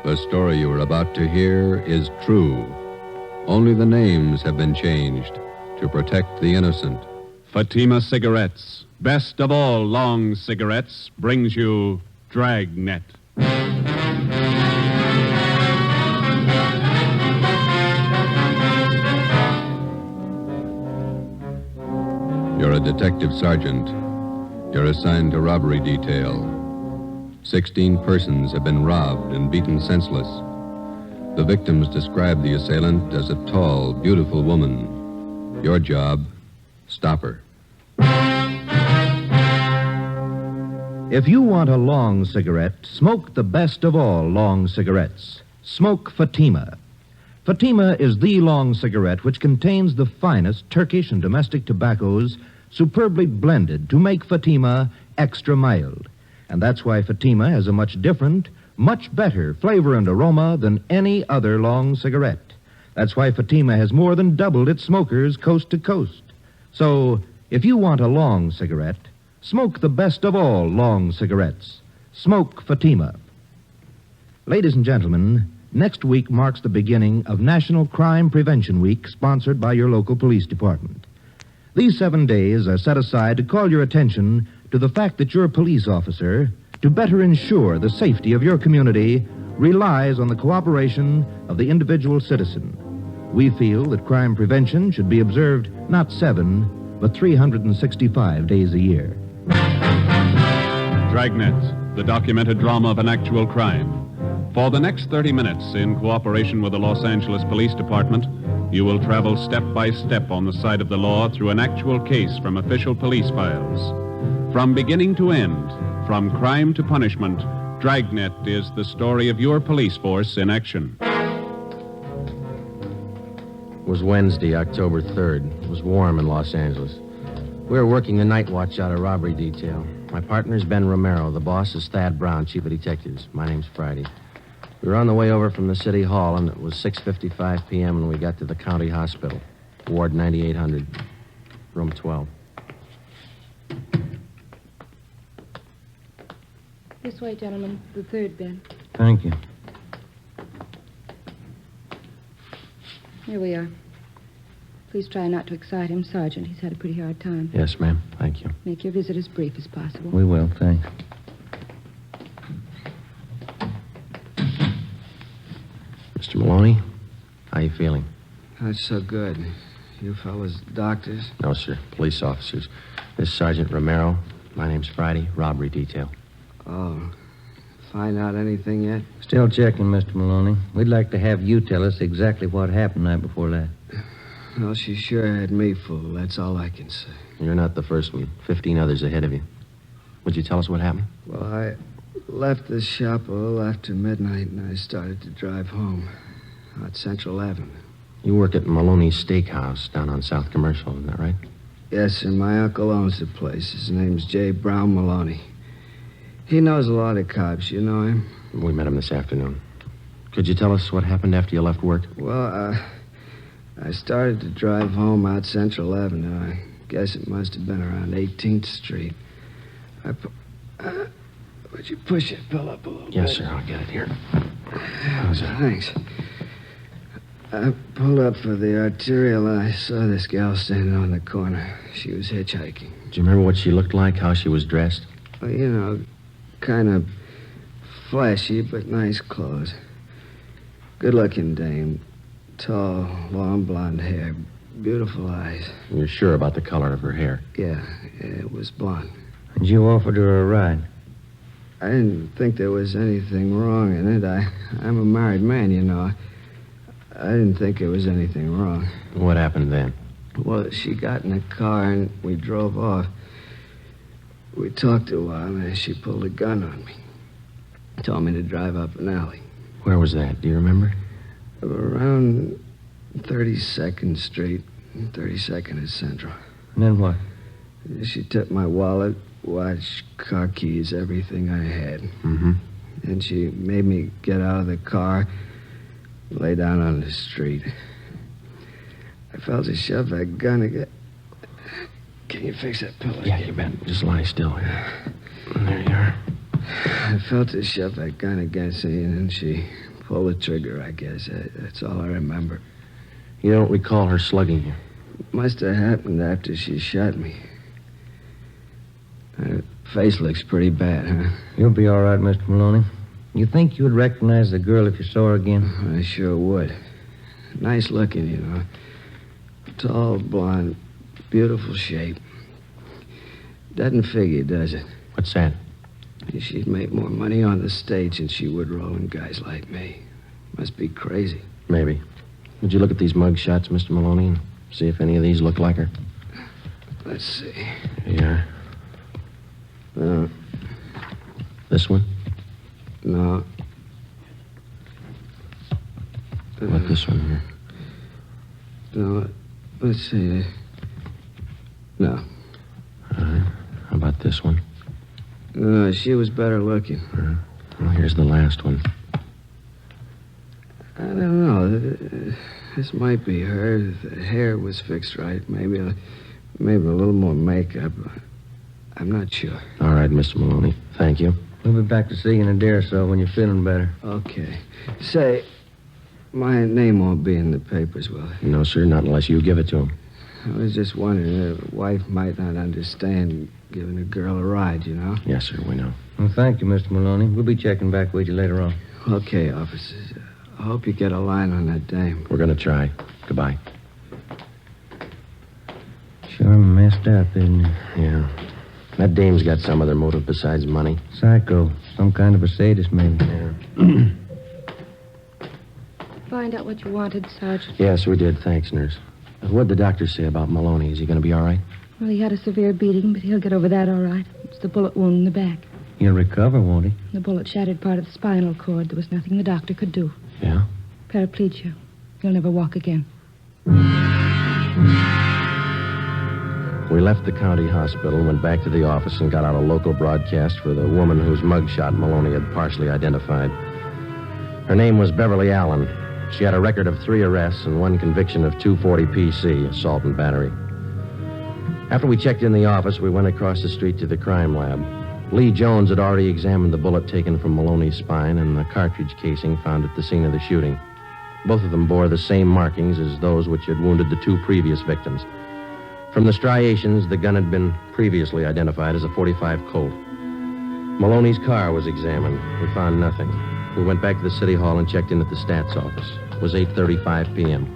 The story you are about to hear is true. Only the names have been changed to protect the innocent. Fatima Cigarettes, best of all long cigarettes, brings you Dragnet. You're a detective sergeant. You're assigned to robbery detail. 16 persons have been robbed and beaten senseless. The victims describe the assailant as a tall, beautiful woman. Your job, stop her. If you want a long cigarette, smoke the best of all long cigarettes. Smoke Fatima. Fatima is the long cigarette which contains the finest Turkish and domestic tobaccos superbly blended to make Fatima extra mild. And that's why Fatima has a much different, much better flavor and aroma than any other long cigarette. That's why Fatima has more than doubled its smokers coast to coast. So, if you want a long cigarette, smoke the best of all long cigarettes. Smoke Fatima. Ladies and gentlemen, next week marks the beginning of National Crime Prevention Week, sponsored by your local police department. These 7 days are set aside to call your attention to the fact that your police officer, to better ensure the safety of your community, relies on the cooperation of the individual citizen. We feel that crime prevention should be observed not 7, but 365 days a year. Dragnet, the documented drama of an actual crime. For the next 30 minutes, in cooperation with the Los Angeles Police Department, you will travel step by step on the side of the law through an actual case from official police files. From beginning to end, from crime to punishment, Dragnet is the story of your police force in action. It was Wednesday, October 3rd. It was warm in Los Angeles. We were working the night watch out of robbery detail. My partner's Ben Romero. The boss is Thad Brown, chief of detectives. My name's Friday. We were on the way over from the city hall, and it was 6:55 p.m. when we got to the county hospital, Ward 9800, room 12. This way, gentlemen. The third, Ben. Thank you. Here we are. Please try not to excite him, Sergeant. He's had a pretty hard time. Yes, ma'am. Thank you. Make your visit as brief as possible. We will, thanks. Mr. Maloney, how you feeling? Not so good. You fellas doctors? No, sir. Police officers. This is Sergeant Romero. My name's Friday. Robbery detail. Oh. Find out anything yet? Still checking, Mr. Maloney. We'd like to have you tell us exactly what happened the night before last. Well, she sure had me fooled. That's all I can say. You're not the first one. 15 others ahead of you. Would you tell us what happened? Well, I left the shop a little after midnight, and I started to drive home out Central Avenue. You work at Maloney's Steakhouse down on South Commercial, isn't that right? Yes, and my uncle owns the place. His name's J. Brown Maloney. He knows a lot of cops. You know him? We met him this afternoon. Could you tell us what happened after you left work? Well, I started to drive home out Central Avenue. I guess it must have been around 18th Street. Would you push that pill up a little bit? Yes, sir. I'll get it here. How's that? Thanks. I pulled up for the arterial, and I saw this gal standing on the corner. She was hitchhiking. Do you remember what she looked like, how she was dressed? Well, you know, kind of flashy, but nice clothes. Good-looking dame. Tall, long blonde hair. Beautiful eyes. You're sure about the color of her hair? Yeah, it was blonde. And you offered her a ride? I didn't think there was anything wrong in it. I'm a married man, you know. I didn't think there was anything wrong. What happened then? Well, she got in a car and we drove off. We talked a while and then she pulled a gun on me. Told me to drive up an alley. Where was that? Do you remember? Around 32nd Street, 32nd is Central. And then what? She took my wallet, watch, car keys, everything I had. Mm-hmm. And she made me get out of the car, lay down on the street. I felt her shove that gun again. Can you fix that pillow? Yeah, you bet. Just lie still here. There you are. I felt her shove that gun against me, and then she pull the trigger, I guess. That's all I remember. You don't recall her slugging you? Must have happened after she shot me. Her face looks pretty bad, huh? You'll be all right, Mr. Maloney. You think you'd recognize the girl if you saw her again? I sure would. Nice looking, you know. Tall, blonde, beautiful shape. Doesn't figure, does it? What's that? She'd make more money on the stage than she would rolling guys like me. Must be crazy. Maybe. Would you look at these mug shots, Mr. Maloney, and see if any of these look like her? Let's see. Yeah. No. This one? No. How about this one here? No. Let's see. No. All right. How about this one? No, she was better looking. Well, here's the last one. I don't know. This might be her. The hair was fixed right. Maybe a little more makeup. I'm not sure. All right, Mr. Maloney. Thank you. We'll be back to see you in a day or so when you're feeling better. Okay. Say, my name won't be in the papers, will it? No, sir, not unless you give it to him. I was just wondering, a wife might not understand giving a girl a ride, you know? Yes, sir, we know. Well, thank you, Mr. Maloney. We'll be checking back with you later on. Okay, officers. I hope you get a line on that dame. We're going to try. Goodbye. Sure messed up, isn't it? Yeah. That dame's got some other motive besides money. Psycho. Some kind of a sadist, maybe. Yeah. Find out what you wanted, Sergeant. Yes, we did. Thanks, nurse. What'd the doctor say about Maloney? Is he going to be all right? Well, he had a severe beating, but he'll get over that all right. It's the bullet wound in the back. He'll recover, won't he? The bullet shattered part of the spinal cord. There was nothing the doctor could do. Yeah? Paraplegia. He'll never walk again. We left the county hospital, went back to the office, and got out a local broadcast for the woman whose mugshot Maloney had partially identified. Her name was Beverly Allen. She had a record of 3 arrests and 1 conviction of 240 PC, assault and battery. After we checked in the office, we went across the street to the crime lab. Lee Jones had already examined the bullet taken from Maloney's spine and the cartridge casing found at the scene of the shooting. Both of them bore the same markings as those which had wounded the 2 previous victims. From the striations, the gun had been previously identified as a .45 Colt. Maloney's car was examined. We found nothing. We went back to the city hall and checked in at the stats office. It was 8:35 p.m.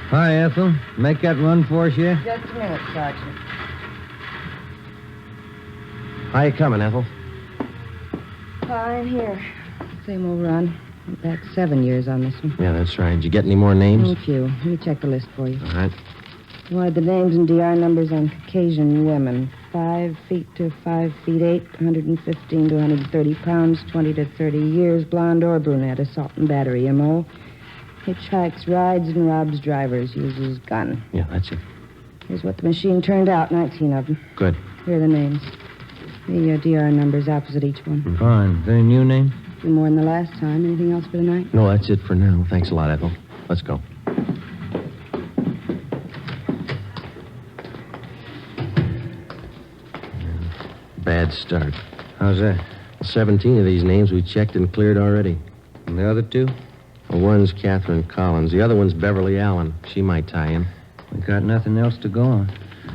Hi, Ethel. Make that run for us yet? Just a minute, Sergeant. How you coming, Ethel? Fine, here. Same old run. Went back 7 years on this one. Yeah, that's right. Did you get any more names? A few. Let me check the list for you. All right. You wanted the names and DR numbers on Caucasian women. 5 feet to 5 feet 8, 115 to 130 pounds, 20 to 30 years, blonde or brunette, assault and battery, M.O. Hitchhikes, rides, and robs drivers, uses gun. Yeah, that's it. Here's what the machine turned out, 19 of them. Good. Here are the names. The DR numbers opposite each one. Fine. Is there any new name? A few more than the last time. Anything else for tonight? No, that's it for now. Thanks a lot, Ethel. Let's go. Bad start. How's that? 17 of these names we checked and cleared already. And the other 2? Well, one's Catherine Collins. The other one's Beverly Allen. She might tie in. We got nothing else to go on.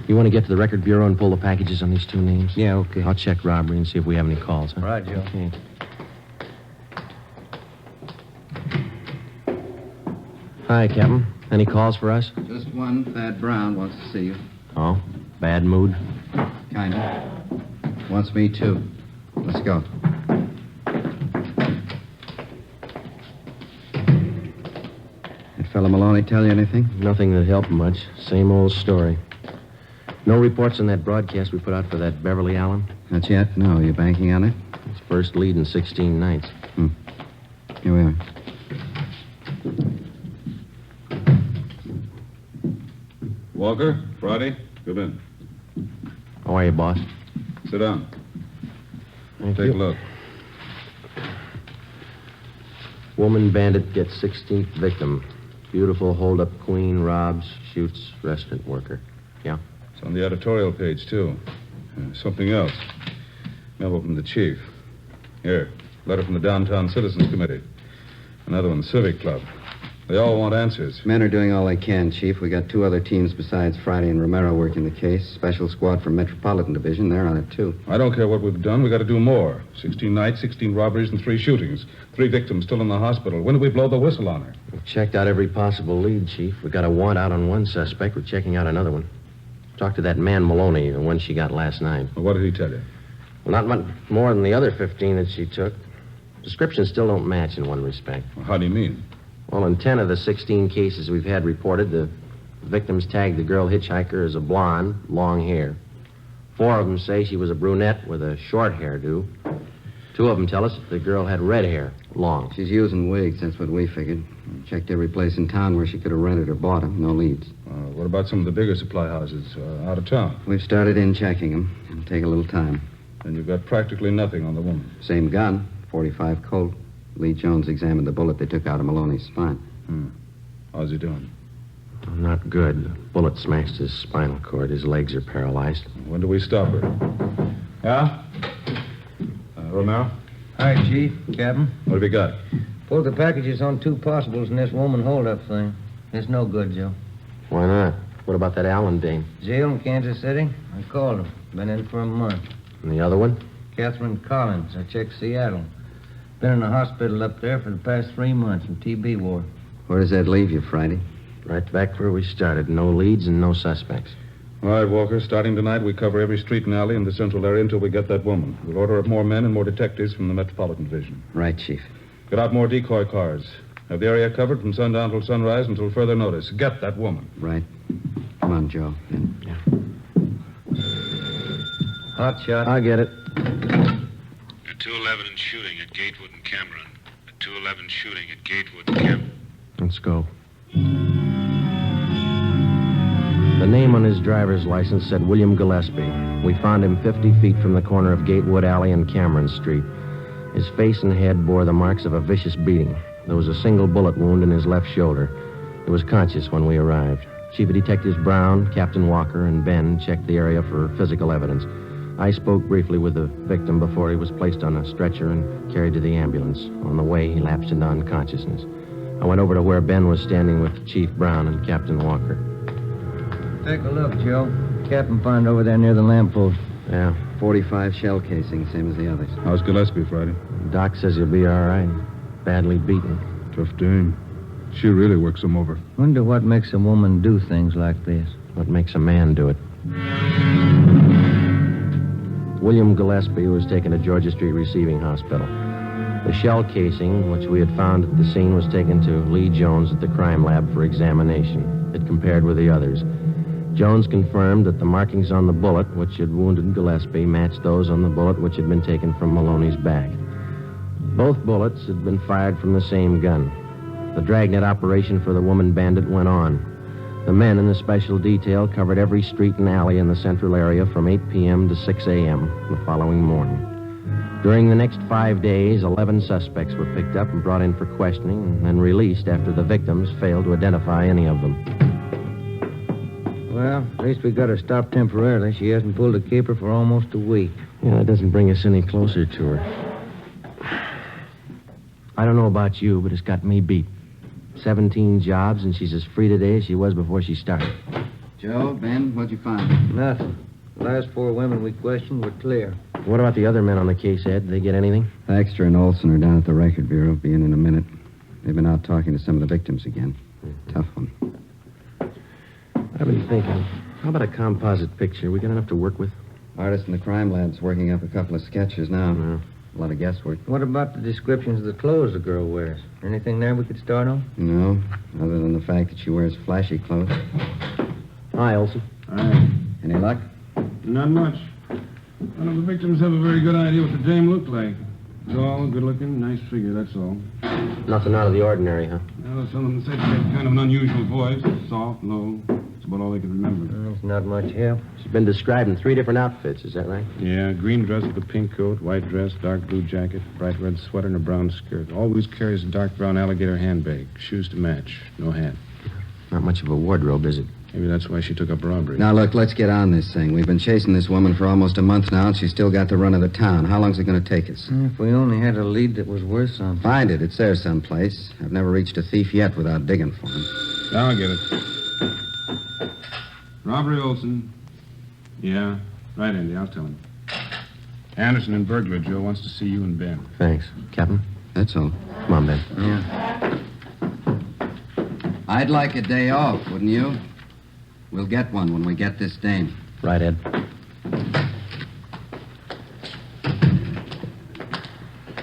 You want to get to the record bureau and pull the packages on these 2 names? Yeah, okay. I'll check robbery and see if we have any calls, huh? Right, Joe. Okay. Hi, Captain. Any calls for us? Just one. Thad Brown wants to see you. Oh, bad mood? Kind of. Wants me, too. Let's go. That fellow Maloney tell you anything? Nothing that helped much. Same old story. No reports on that broadcast we put out for that Beverly Allen? Not yet? No. You banking on it? It's first lead in 16 nights. Here we are. Walker, Friday, come in. How are you, boss? Sit down. Thank Take you. a look. Woman bandit gets 16th victim. Beautiful hold-up queen, robs, shoots, restaurant worker. Yeah? It's on the editorial page, too. Something else. Memo from the chief. Here, letter from the Downtown Citizens Committee. Another one, Civic Club. They all want answers. Men are doing all they can, Chief. We got 2 other teams besides Friday and Romero working the case. Special squad from Metropolitan Division. They're on it, too. I don't care what we've done. We got to do more. 16 nights, 16 robberies, and 3 shootings. 3 victims still in the hospital. When did we blow the whistle on her? We've checked out every possible lead, Chief. We got a warrant out on one suspect. We're checking out another one. Talked to that man Maloney, the one she got last night. Well, what did he tell you? Well, not much more than the other 15 that she took. Descriptions still don't match in one respect. Well, how do you mean? Well, in 10 of the 16 cases we've had reported, the victims tagged the girl hitchhiker as a blonde, long hair. 4 of them say she was a brunette with a short hairdo. 2 of them tell us that the girl had red hair, long. She's using wigs. That's what we figured. Checked every place in town where she could have rented or bought them. No leads. What about some of the bigger supply houses out of town? We've started in checking them. It'll take a little time. And you've got practically nothing on the woman. Same gun, 45 Colt. Lee Jones examined the bullet they took out of Maloney's spine. How's he doing? Not good. The bullet smashed his spinal cord. His legs are paralyzed. When do we stop her? Yeah? Romero? Hi, Chief. Captain. What have you got? Pulled the packages on 2 possibles in this woman holdup thing. It's no good, Joe. Why not? What about that Allen dame? Jail in Kansas City? I called him. Been in for a month. And the other one? Catherine Collins. I checked Seattle. Been in the hospital up there for the past 3 months in TB ward. Where does that leave you, Friday? Right back where we started. No leads and no suspects. All right, Walker. Starting tonight, we cover every street and alley in the central area until we get that woman. We'll order up more men and more detectives from the Metropolitan Division. Right, Chief. Get out more decoy cars. Have the area covered from sundown till sunrise until further notice. Get that woman. Right. Come on, Joe. In. Hot shot. I get it. At 211 and shooting at Gatewood and Cameron. At 211 shooting at Gatewood and Cameron. Let's go. The name on his driver's license said William Gillespie. We found him 50 feet from the corner of Gatewood Alley and Cameron Street. His face and head bore the marks of a vicious beating. There was a single bullet wound in his left shoulder. He was conscious when we arrived. Chief of Detectives Brown, Captain Walker, and Ben checked the area for physical evidence. I spoke briefly with the victim before he was placed on a stretcher and carried to the ambulance. On the way, he lapsed into unconsciousness. I went over to where Ben was standing with Chief Brown and Captain Walker. Take a look, Joe. Captain found over there near the lamppost. Yeah. 45 shell casing, same as the others. How's Gillespie, Friday? Doc says he'll be all right. Badly beaten. Tough dame. She really works him over. Wonder what makes a woman do things like this. What makes a man do it? William Gillespie was taken to Georgia Street Receiving Hospital. The shell casing, which we had found at the scene, was taken to Lee Jones at the crime lab for examination. It compared with the others. Jones confirmed that the markings on the bullet, which had wounded Gillespie, matched those on the bullet which had been taken from Maloney's back. Both bullets had been fired from the same gun. The Dragnet operation for the woman bandit went on. The men in the special detail covered every street and alley in the central area from 8 p.m. to 6 a.m. the following morning. During the next 5 days, 11 suspects were picked up and brought in for questioning and then released after the victims failed to identify any of them. Well, at least we got her stopped temporarily. She hasn't pulled a caper for almost a week. Yeah, that doesn't bring us any closer to her. I don't know about you, but it's got me beat. 17 jobs, and she's as free today as she was before she started. Joe, Ben, what'd you find? Nothing. The last 4 women we questioned were clear. What about the other men on the case, Ed? Did they get anything? Baxter and Olson are down at the Record Bureau. Be in a minute. They've been out talking to some of the victims again. Tough one. I've been thinking, how about a composite picture? We got enough to work with? Artist in the crime lab's working up a couple of sketches now. Yeah. A lot of guesswork. What about the descriptions of the clothes the girl wears? Anything there we could start on? No, other than the fact that she wears flashy clothes. Hi, Olson. Hi. Any luck? Not much. None of the victims have a very good idea what the dame looked like. Tall, good-looking, nice figure, that's all. Nothing out of the ordinary, huh? Well, some of them said she had kind of an unusual voice. Soft, low. That's about all they can remember. It's not much help. She's been described in 3 different outfits, is that right? Yeah, green dress with a pink coat, white dress, dark blue jacket, bright red sweater, and a brown skirt. Always carries a dark brown alligator handbag. Shoes to match. No hat. Not much of a wardrobe, is it? Maybe that's why she took up robbery. Now, look, let's get on this thing. We've been chasing this woman for almost a month now, and she's still got the run of the town. How long's it going to take us? If we only had a lead that was worth something. Find it. It's there someplace. I've never reached a thief yet without digging for him. Now I'll get it. Robbery Olson. Yeah. Right, Andy. I'll tell him. Anderson and burglar Joe wants to see you and Ben. Thanks. Captain? That's all. Come on, Ben. Yeah. I'd like a day off, wouldn't you? We'll get one when we get this dame. Right, Ed.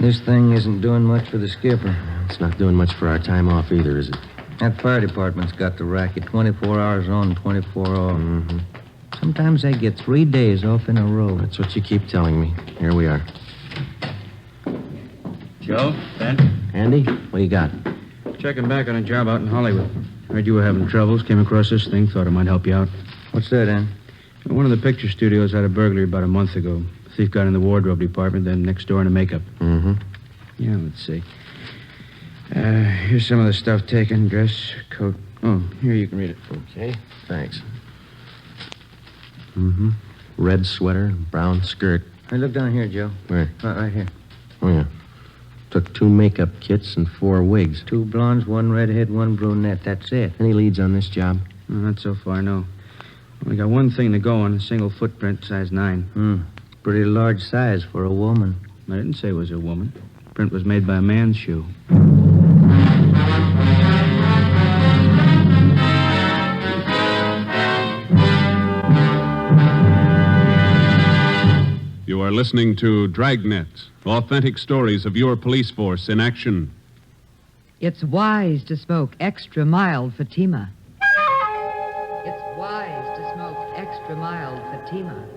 This thing isn't doing much for the skipper. It's not doing much for our time off either, is it? That fire department's got the racket 24 hours on, 24 off. Mm-hmm. Sometimes they get 3 days off in a row. That's what you keep telling me. Here we are. Joe, Ben? Andy, what do you got? Checking back on a job out in Hollywood. Heard you were having troubles, came across this thing, thought it might help you out. What's that, Ann? One of the picture studios had a burglary about a month ago. The thief got in the wardrobe department, then next door into makeup. Mm-hmm. Yeah, let's see. Here's some of the stuff taken. Dress, coat. Oh, here, you can read it. Okay, thanks. Mm-hmm. Red sweater, brown skirt. Hey, look down here, Joe. Where? Right here. Oh, yeah. Took 2 makeup kits and 4 wigs. 2 blondes, 1 redhead, 1 brunette. That's it. Any leads on this job? Not so far, no. We got one thing to go on, a single footprint, size 9. Pretty large size for a woman. I didn't say it was a woman. Print was made by a man's shoe. You are listening to Dragnet, authentic stories of your police force in action. It's wise to smoke extra mild Fatima. It's wise to smoke extra mild Fatima.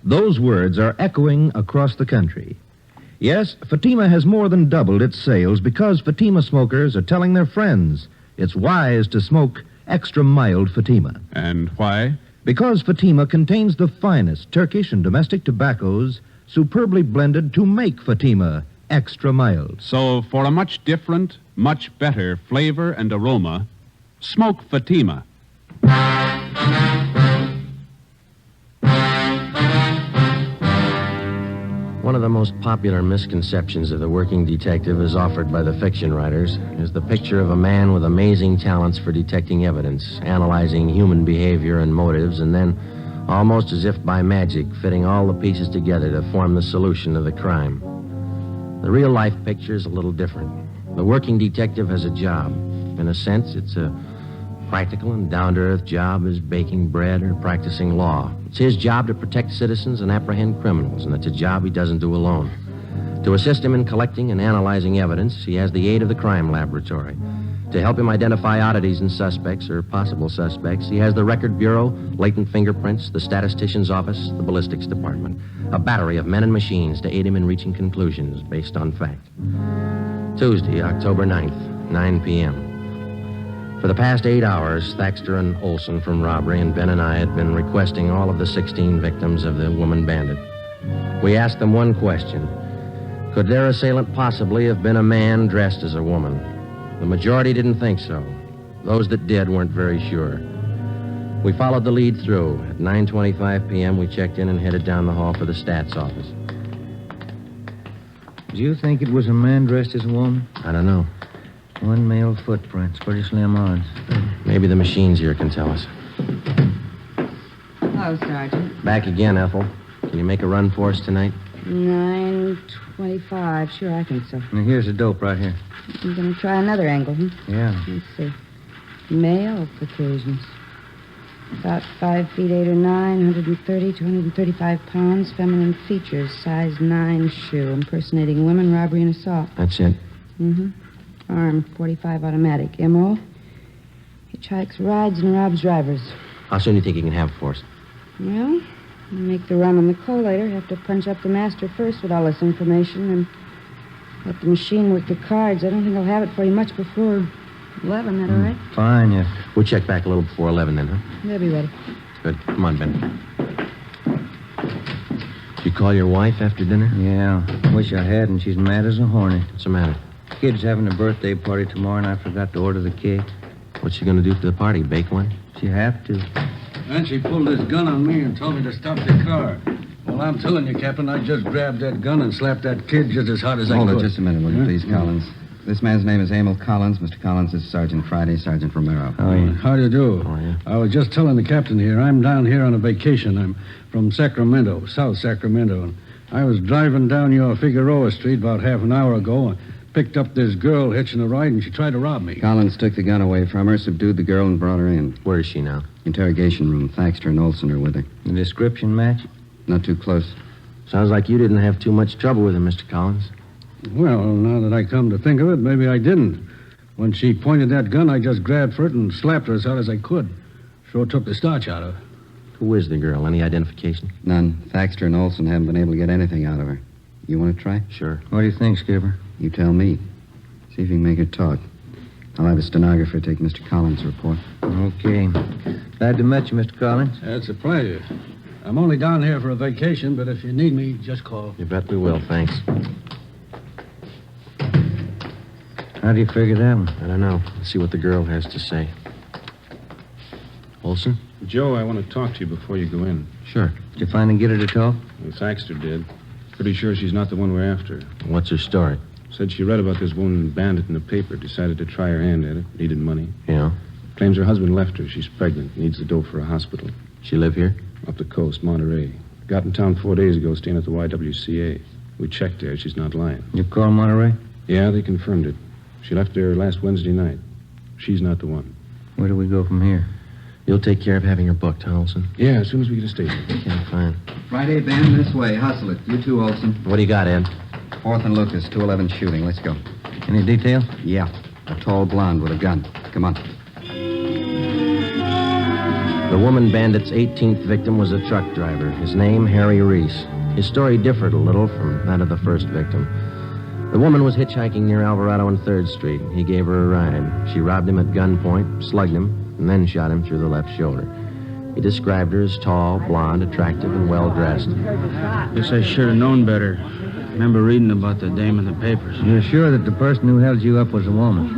Those words are echoing across the country. Yes, Fatima has more than doubled its sales because Fatima smokers are telling their friends it's wise to smoke extra mild Fatima. And why? Because Fatima contains the finest Turkish and domestic tobaccos superbly blended to make Fatima extra mild. So, for a much different, much better flavor and aroma, smoke Fatima. One of the most popular misconceptions of the working detective as offered by the fiction writers is the picture of a man with amazing talents for detecting evidence, analyzing human behavior and motives, and then, almost as if by magic, fitting all the pieces together to form the solution of the crime. The real-life picture is a little different. The working detective has a job. In a sense, it's a practical and down-to-earth job as baking bread or practicing law. It's his job to protect citizens and apprehend criminals, and it's a job he doesn't do alone. To assist him in collecting and analyzing evidence, he has the aid of the crime laboratory. To help him identify oddities in suspects or possible suspects, he has the Record Bureau, latent fingerprints, the statistician's office, the ballistics department. A battery of men and machines to aid him in reaching conclusions based on fact. Tuesday, October 9th, 9 p.m. For the past 8 hours, Thaxter and Olson from robbery and Ben and I had been requesting all of the 16 victims of the woman bandit. We asked them one question. Could their assailant possibly have been a man dressed as a woman? The majority didn't think so. Those that did weren't very sure. We followed the lead through. At 9:25 p.m., we checked in and headed down the hall for the stats office. Do you think it was a man dressed as a woman? I don't know. 1 male footprint. Pretty slim odds. Maybe the machines here can tell us. Hello, Sergeant. Back again, Ethel. Can you make a run for us tonight? 9:25. Sure, I think so. Now, here's the dope right here. I'm going to try another angle, huh? Yeah. Let's see. Male Caucasians. About 5 feet 8 or 9, 130, 235 pounds. Feminine features, size 9 shoe. Impersonating women, robbery, and assault. That's it. Mm-hmm. Arm, .45 automatic. M.O. Hitchhikes, rides, and robs drivers. How soon do you think you can have it for us? Well, we'll make the run on the collator. Have to punch up the master first with all this information and let the machine work the cards. I don't think I'll have it for you much before 11, that all right? Fine, yeah. We'll check back a little before 11 then, huh? They'll be ready. Good. Come on, Ben. Did you call your wife after dinner? Yeah. Wish I hadn't. She's mad as a hornet. What's the matter? Kid's having a birthday party tomorrow, and I forgot to order the cake. What's she going to do for the party? Bake one? She have to. And she pulled this gun on me and told me to stop the car. Well, I'm telling you, Captain, I just grabbed that gun and slapped that kid just as hard as I could. Hold it just a minute, will you, please, Collins? This man's name is Emil Collins. Mr. Collins is Sergeant Friday, Sergeant Romero. Oh, yeah. How do you do? Oh, yeah. I was just telling the captain here, I'm down here on a vacation. I'm from Sacramento, South Sacramento. And I was driving down your Figueroa Street about half an hour ago and picked up this girl hitching a ride, and she tried to rob me. Collins took the gun away from her, subdued the girl, and brought her in. Where is she now? Interrogation room. Thaxter and Olson are with her. The description match? Not too close. Sounds like you didn't have too much trouble with her, Mr. Collins. Well, now that I come to think of it, maybe I didn't. When she pointed that gun, I just grabbed for it and slapped her as hard as I could. Sure took the starch out of her. Who is the girl? Any identification? None. Thaxter and Olson haven't been able to get anything out of her. You want to try? Sure. What do you think, Skipper? You tell me. See if you can make her talk. I'll have a stenographer take Mr. Collins' report. Okay. Glad to meet you, Mr. Collins. It's a pleasure. I'm only down here for a vacation, but if you need me, just call. You bet we will, thanks. How do you figure that one? I don't know. Let's see what the girl has to say. Olson? Joe, I want to talk to you before you go in. Sure. Did you finally get her to talk? Well, Thaxter did. Pretty sure she's not the one we're after. What's her story? Said she read about this woman bandit in the paper, decided to try her hand at it, needed money. Yeah? Claims her husband left her. She's pregnant, needs the dough for a hospital. She live here? Up the coast, Monterey. Got in town 4 days ago, staying at the YWCA. We checked there. She's not lying. You call Monterey? Yeah, they confirmed it. She left there last Wednesday night. She's not the one. Where do we go from here? You'll take care of having her booked, huh, Olson? Yeah, as soon as we get a station. Okay, fine. Friday, Ben, this way. Hustle it. You too, Olson. What do you got, Ed? 4th and Lucas, 211 shooting. Let's go. Any detail? Yeah. A tall blonde with a gun. Come on. The woman bandit's 18th victim was a truck driver. His name, Harry Reese. His story differed a little from that of the first victim. The woman was hitchhiking near Alvarado and 3rd Street. He gave her a ride. She robbed him at gunpoint, slugged him, and then shot him through the left shoulder. He described her as tall, blonde, attractive, and well-dressed. Guess I should have known better. Remember reading about the dame in the papers. You're sure that the person who held you up was a woman?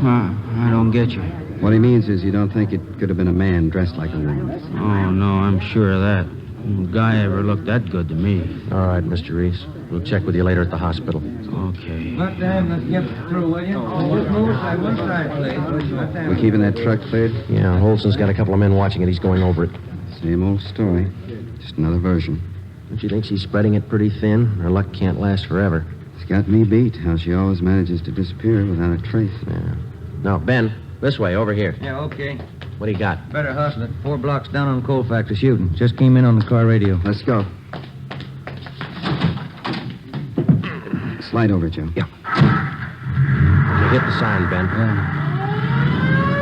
I don't get you. What he means is you don't think it could have been a man dressed like a woman. Oh, no, I'm sure of that. No guy ever looked that good to me. All right, Mr. Reese. We'll check with you later at the hospital. Okay. Let's get through, will you? Just move side one side, please. We keeping that truck cleared? Yeah, Olson's got a couple of men watching it. He's going over it. Same old story. Just another version. Don't you think she's spreading it pretty thin? Her luck can't last forever. It's got me beat, how she always manages to disappear without a trace. Yeah. No, Ben, this way, over here. Yeah, okay. What do you got? Better hustle it. 4 blocks down on coal factory shooting. Just came in on the car radio. Let's go. Slide over, Joe. Yeah. You hit the sign, Ben. Yeah.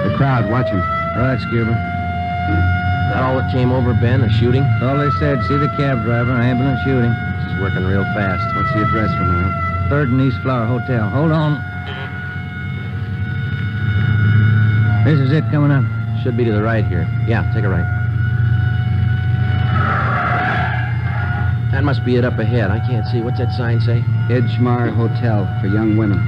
The crowd, watch him. Right, Skipper. That all that came over, Ben, a shooting? That's all they said. See the cab driver, ambulance shooting. She's working real fast. What's the address, Romero? 3rd and East Flower Hotel. Hold on. This is it coming up. Should be to the right here. Yeah, take a right. That must be it up ahead. I can't see. What's that sign say? Edgemar Hotel for young women.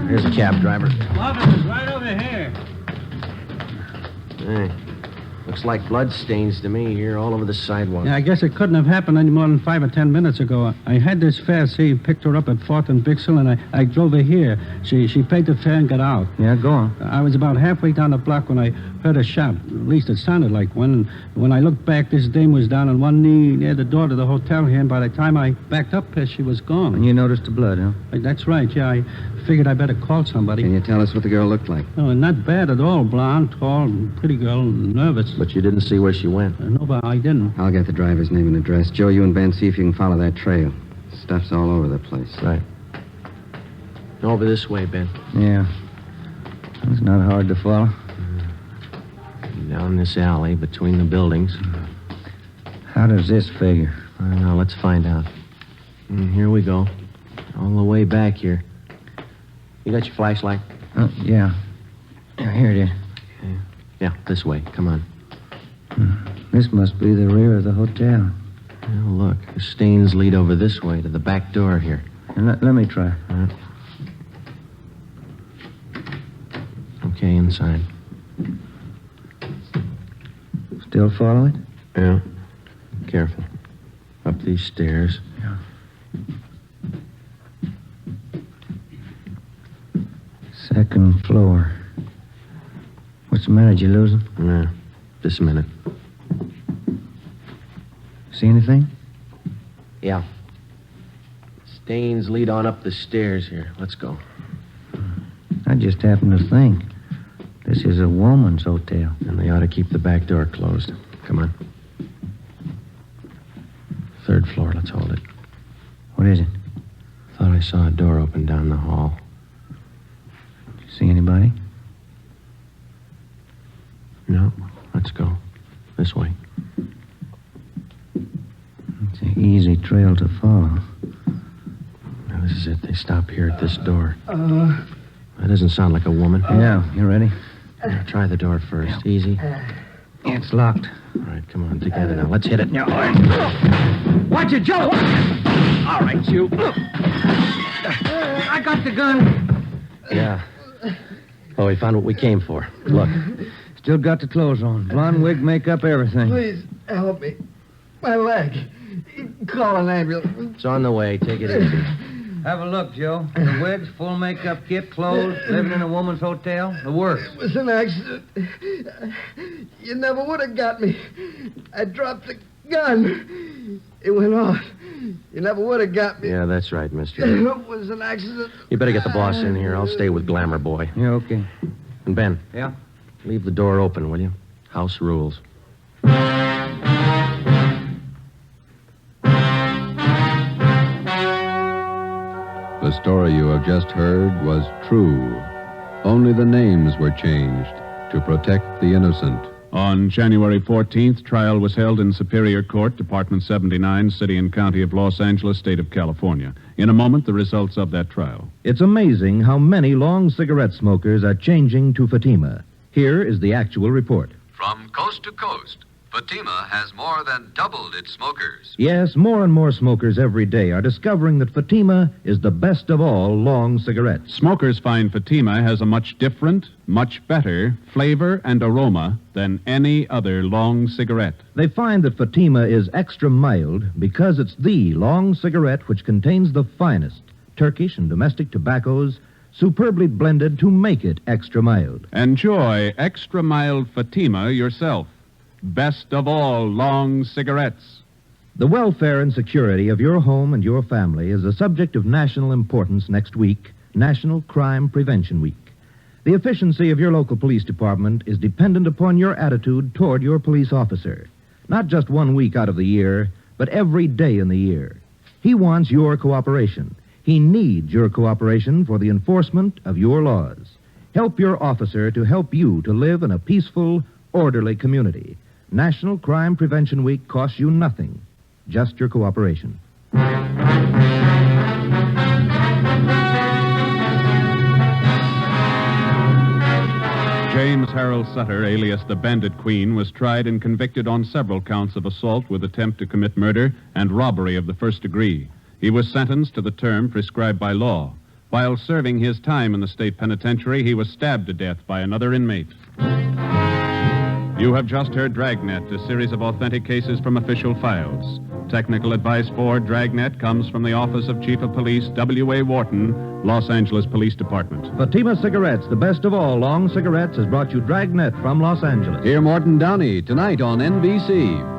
Here's a cab driver. Officer's right over here. Hey, looks like blood stains to me here all over the sidewalk. Yeah, I guess it couldn't have happened any more than 5 or 10 minutes ago. I had this fare, see, picked her up at 4th and Bixel, and I drove her here. She paid the fare and got out. Yeah, go on. I was about halfway down the block when I heard a shot. At least it sounded like one. And when I looked back, this dame was down on one knee near the door to the hotel here, and by the time I backed up here, she was gone. And you noticed the blood, huh? That's right, yeah. I figured I better call somebody. Can you tell us what the girl looked like? Oh, not bad at all. Blonde, tall, pretty girl, nervous. But you didn't see where she went. No, but I didn't. I'll get the driver's name and address. Joe, you and Ben, see if you can follow that trail. Stuff's all over the place. Right. Over this way, Ben. Yeah. It's not hard to follow. Down this alley between the buildings. How does this figure? I don't know. Let's find out. Here we go. All the way back here. You got your flashlight? Yeah. Here it is. Yeah, this way. Come on. This must be the rear of the hotel. Oh, look. The stains lead over this way to the back door here. Let me try. Okay, inside. Still follow it? Yeah. Careful. Up these stairs. Yeah. Second floor. What's the matter? Did you lose him? Yeah. Just a minute. See anything? Yeah. Stains lead on up the stairs here. Let's go. I just happened to think. This is a woman's hotel. And they ought to keep the back door closed. Come on. Third floor. Let's hold it. What is it? Thought I saw a door open down the hall. See anybody? No. Let's go. This way. It's an easy trail to follow. Now, this is it. They stop here at this door. That doesn't sound like a woman. Yeah, you ready? Now, try the door first. Easy. Yeah, it's locked. All right, come on. Together now. Let's hit it. Yeah, all right. Watch it, Joe! All right, you. I got the gun. Yeah. Oh, we found what we came for. Look. Still got the clothes on. Blonde wig, makeup, everything. Please, help me. My leg. Call an ambulance. It's on the way. Take it easy. Have a look, Joe. The wigs, full makeup kit, clothes, living in a woman's hotel. The works. It was an accident. You never would have got me. I dropped the gun. It went off. You never would have got me. Yeah, that's right, mister. It was an accident. You better get the boss in here. I'll stay with Glamour Boy. Yeah, okay. And Ben. Yeah? Leave the door open, will you? House rules. The story you have just heard was true. Only the names were changed to protect the innocent. On January 14th, trial was held in Superior Court, Department 79, City and County of Los Angeles, State of California. In a moment, the results of that trial. It's amazing how many long cigarette smokers are changing to Fatima. Here is the actual report. From coast to coast, Fatima has more than doubled its smokers. Yes, more and more smokers every day are discovering that Fatima is the best of all long cigarettes. Smokers find Fatima has a much different, much better flavor and aroma than any other long cigarette. They find that Fatima is extra mild because it's the long cigarette which contains the finest Turkish and domestic tobaccos superbly blended to make it extra mild. Enjoy extra mild Fatima yourself. Best of all long cigarettes. The welfare and security of your home and your family is a subject of national importance next week, National Crime Prevention Week. The efficiency of your local police department is dependent upon your attitude toward your police officer. Not just 1 week out of the year, but every day in the year. He wants your cooperation. He needs your cooperation for the enforcement of your laws. Help your officer to help you to live in a peaceful, orderly community. National Crime Prevention Week costs you nothing, just your cooperation. James Harold Sutter, alias the Bandit Queen, was tried and convicted on several counts of assault with attempt to commit murder and robbery of the first degree. He was sentenced to the term prescribed by law. While serving his time in the state penitentiary, he was stabbed to death by another inmate. You have just heard Dragnet, a series of authentic cases from official files. Technical advice for Dragnet comes from the Office of Chief of Police W.A. Wharton, Los Angeles Police Department. Fatima Cigarettes, the best of all long cigarettes, has brought you Dragnet from Los Angeles. Hear Morton Downey tonight on NBC.